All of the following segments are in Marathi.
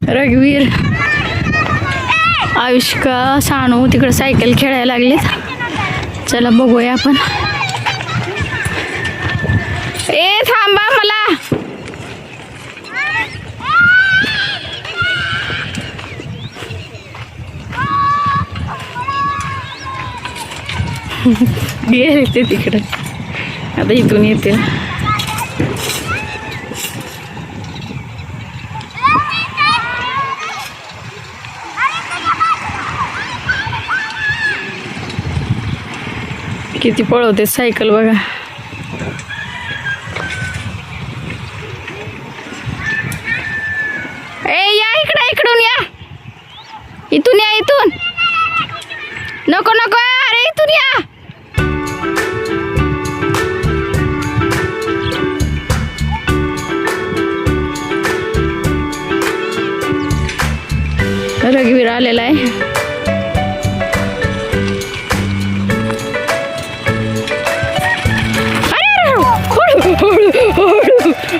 रघुवीर, आयुष्का, सानू तिकडे सायकल खेळायला लागलेत. चला बघूया आपण. ए थांबा मला. गेले ते तिकडे, आता इथून येते. किती पळवते सायकल बघा. ए या इकडे, इकडून या, इथून या, इथून. नको नको, अरे इथून या. रघुवीर आलेला आहे.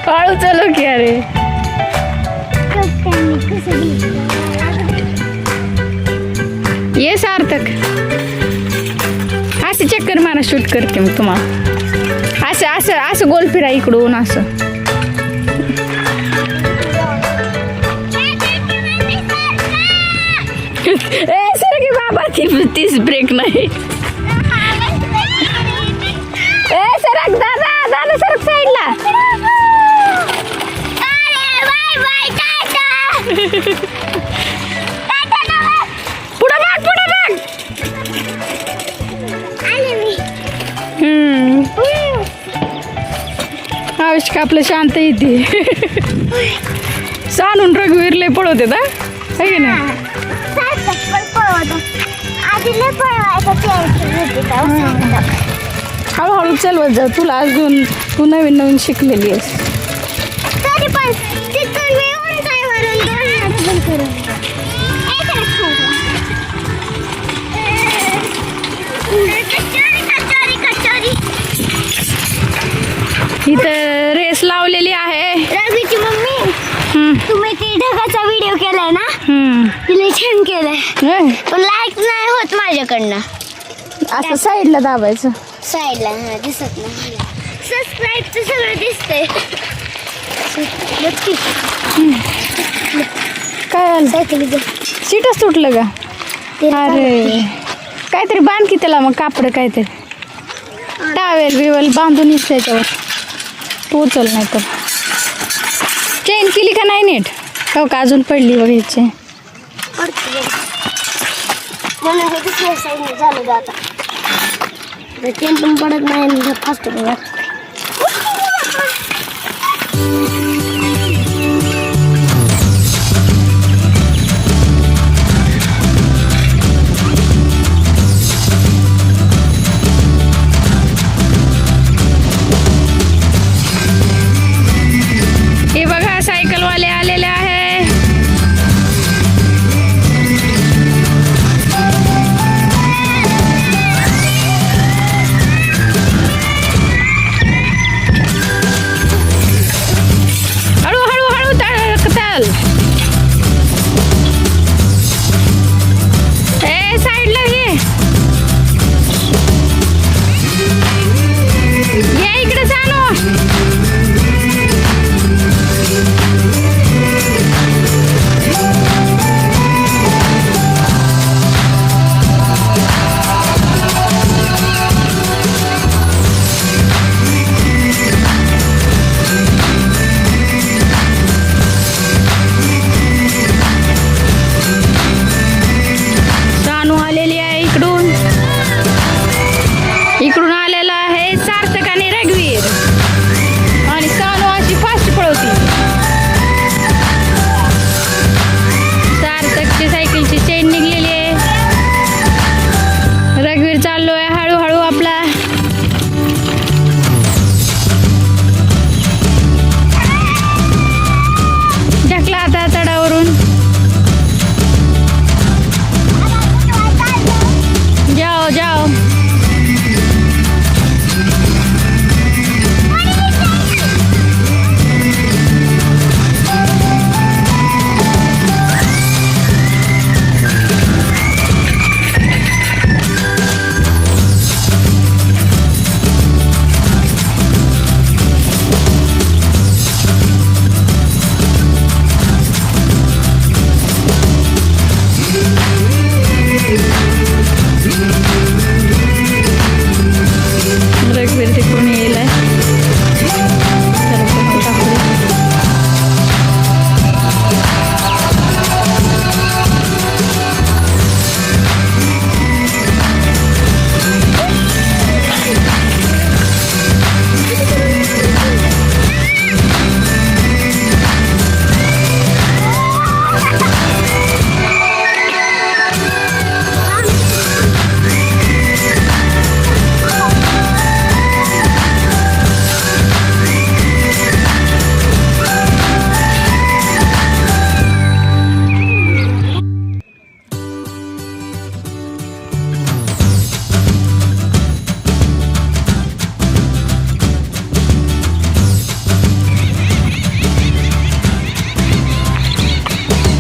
हळू चलो की. अरे ये सार्थक, असं चक्कर मारा, शूट करते मग तुम्हाला. असं असं असं गोल फिरा इकडून असं. ए सर की बाबा, तीच ब्रेक नाही. ए सरक दादा, दादा सरक साईडला. पुढं बघ, पुढं बघ. आयुष्का आपलं शांत येते. सांगून रघुवीर लय पळवते ना, है की नाही. हळूहळू चालवत जा, तुला अजून तू नवीन नवीन शिकलेली आहेस. इथं रेस लावलेली आहे. रघुची मम्मी, तुम्ही ती ढगाचा व्हिडिओ केलाय ना, तिला छान केलाय, पण लाईक नाही होत माझ्याकडनं. असं साईडला दाबायचं, साईडला. हा दिसत नाही. सबस्क्राईबचं सगळं दिसतंय. काय आलं, सायकलीचं सीटच तुटलं का. अरे काहीतरी बांध की त्याला, मग कापड काहीतरी, टावेल बिवेल बांधून येत त्याच्यावर. तू उचल, नाही तर चेन केली का नाही नीट. हो का, अजून पडली बघायची. झालं आता चेन पण पडत नाही, फास्ट पडत. हे बघा सायकलवाले आलेले आहे. इकडून आलेला आहे सार्थक आणि रघुवीर.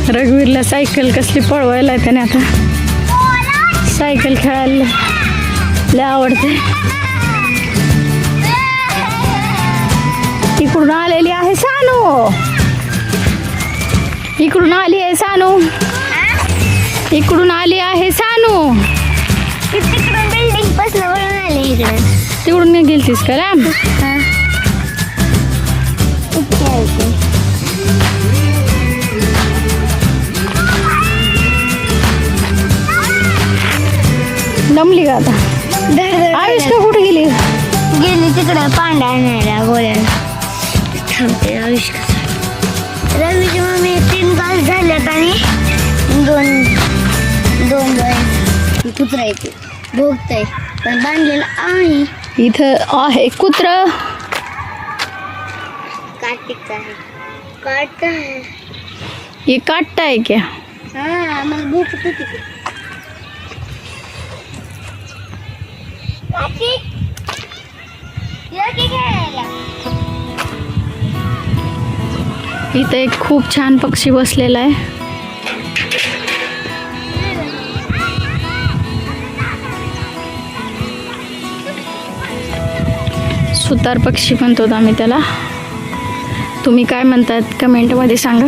रघुवीरला सायकल कसली पळवायला त्याने आता सायकल खेळायला लय आवडते. इकडून आलेली आहे सानू, इकडून आली आहे सानू, इकडून आली आहे सानू. तिकडून बिल्डिंग पासून वळून आले इकडे. तिकडून नाही गेलतीस का लांब? दमली का आता? आयुष्का कुठे गेली? गेली तिकडे पांढरा आणायला गोळ्याला. थांबते आयुष्का. रवीची मम्मी 3 गाल झाल्यात आणि दोन कुत्रा येते भोगतय पण बांधलेलं आहे. इथं आहे कुत्र. कार्तिकचा आहे. काट आहे. ये काटता है क्या? हा मला भूक होती. कार्तिक ये की खेळायला. इथं एक खूप छान पक्षी बसलेला आहे. सुतार पक्षी म्हणतो आम्ही त्याला. तुम्ही काय म्हणतात कमेंटमध्ये सांगा.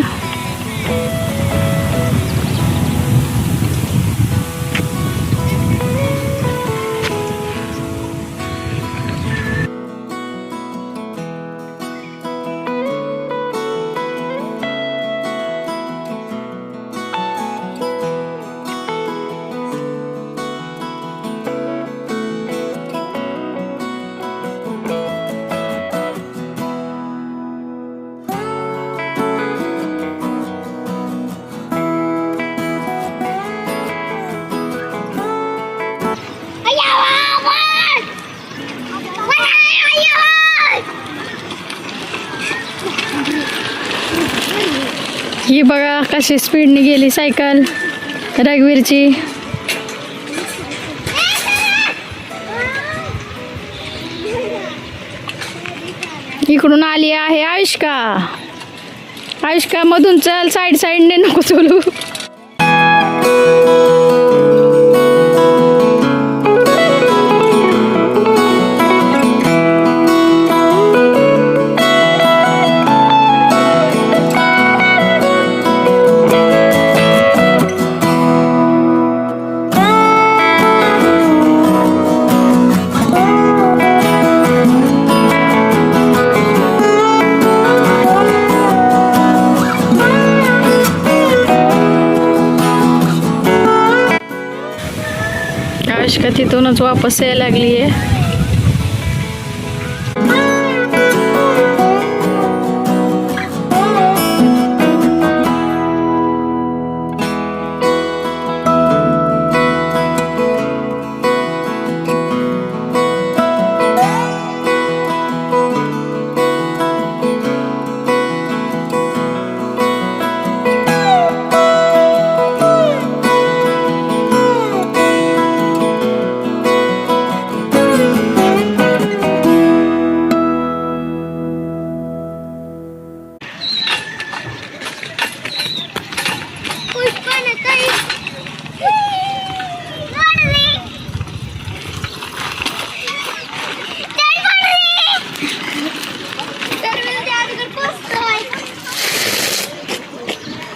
ही बघा कशी स्पीडने गेली सायकल रघुवीरची. इकडून आली आहे आयुष्का. आयुष्का मधून चल, साईडने नको चलू. आयुष्का तिथूनच वापस यायला लागली आहे.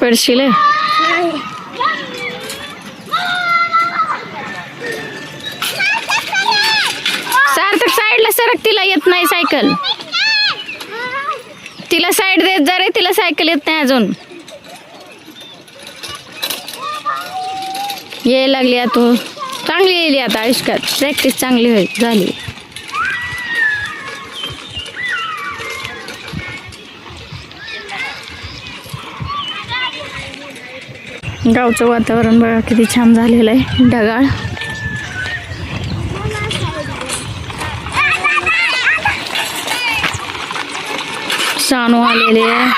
पडशील. सार्थक साईडला सरक, तिला येत नाही सायकल. तिला साईड देत जा रे, तिला सायकल येत नाही अजून. यायला लागली आता तू, चांगली येईल आता आयुष्यात. प्रॅक्टिस चांगली झाली. गावचं वातावरण बघा किती छान झालेलं आहे. ढगाळ. सानू आलेले आहे.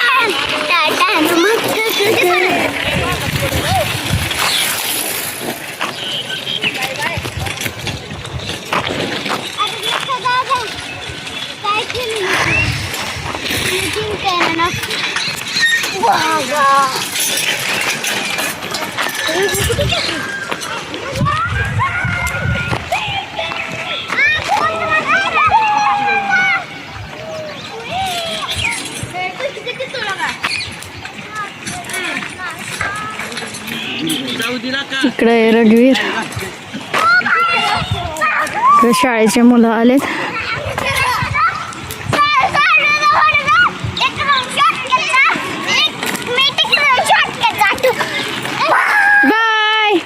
इकडे आहे रघुवीर. इकडे शाळेचे मुलं आलेत. बाय.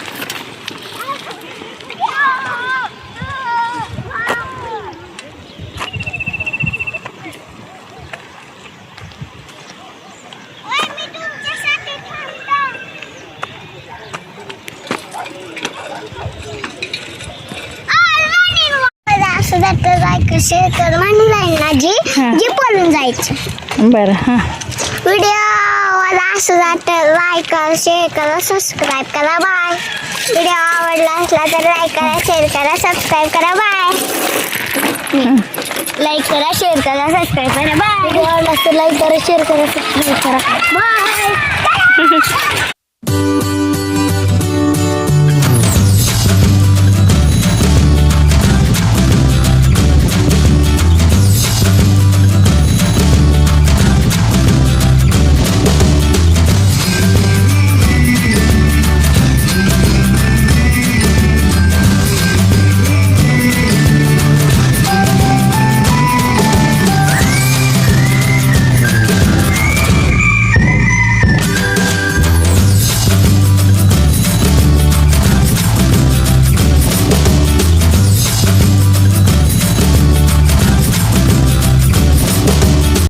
शेअर कर म्हणून ना जी पळून जायचं. बरं. हां व्हिडिओला असं जातं लाईक करा, शेअर करा, सबस्क्राईब करा. बाय. व्हिडिओ आवडला असला तर लाईक करा, शेअर करा, सबस्क्राईब करा. बाय. लाईक करा, शेअर करा, सबस्क्राईब करा. बाय. व्हिडिओ आवडला तर लाईक करा, शेअर करा, सबस्क्राईब करा. बाय.